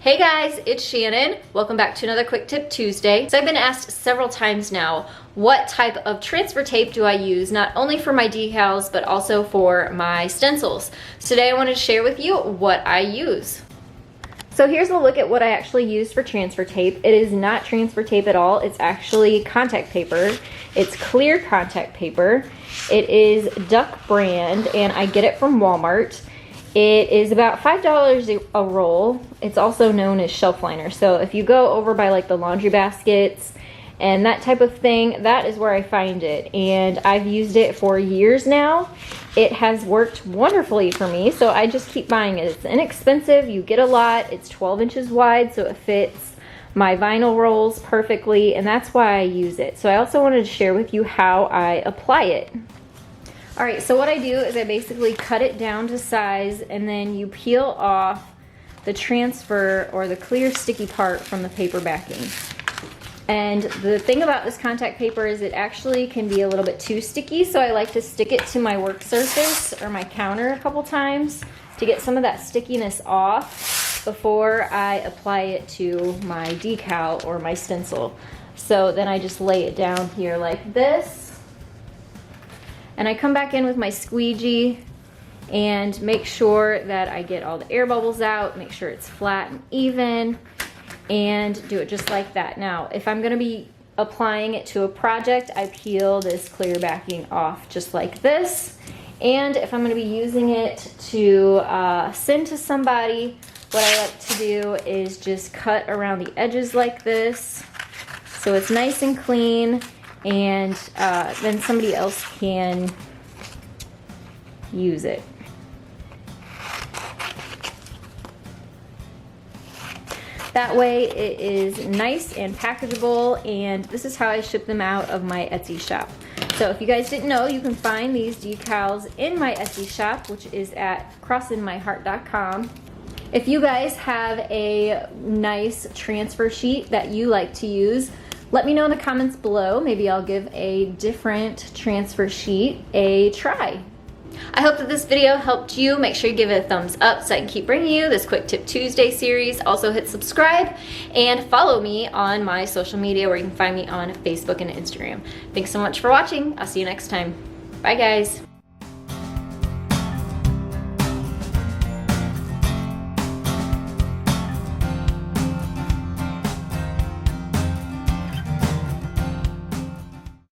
Hey guys, it's Shannon. Welcome back to another Quick Tip Tuesday. So I've been asked several times now, what type of transfer tape do I use, not only for my decals, but also for my stencils. So today I wanted to share with you what I use. So here's a look at what I actually use for transfer tape. It is not transfer tape at all. It's actually contact paper. It's clear contact paper. It is Duck brand, and I get it from Walmart. It is about $5 a roll. It's also known as shelf liner. So if you go over by like the laundry baskets and that type of thing, that is where I find it. And I've used it for years now. It has worked wonderfully for me, so I just keep buying it. It's inexpensive, you get a lot. It's 12 inches wide, so it fits my vinyl rolls perfectly, and that's why I use it. So I also wanted to share with you how I apply it. All right, so what I do is I basically cut it down to size, and then you peel off the transfer or the clear sticky part from the paper backing. And the thing about this contact paper is it actually can be a little bit too sticky, so I like to stick it to my work surface or my counter a couple times to get some of that stickiness off before I apply it to my decal or my stencil. So then I just lay it down here like this. And I come back in with my squeegee and make sure that I get all the air bubbles out, make sure it's flat and even, and do it just like that. Now, if I'm gonna be applying it to a project, I peel this clear backing off just like this. And if I'm gonna be using it to send to somebody, what I like to do is just cut around the edges like this, so it's nice and clean, and then somebody else can use it. That way it is nice and packageable, and this is how I ship them out of my Etsy shop. So if you guys didn't know, you can find these decals in my Etsy shop, which is at crossinmyheart.com. If you guys have a nice transfer sheet that you like to use, let me know in the comments below. Maybe I'll give a different transfer sheet a try. I hope that this video helped you. Make sure you give it a thumbs up so I can keep bringing you this Quick Tip Tuesday series. Also hit subscribe and follow me on my social media, where you can find me on Facebook and Instagram. Thanks so much for watching. I'll see you next time. Bye guys.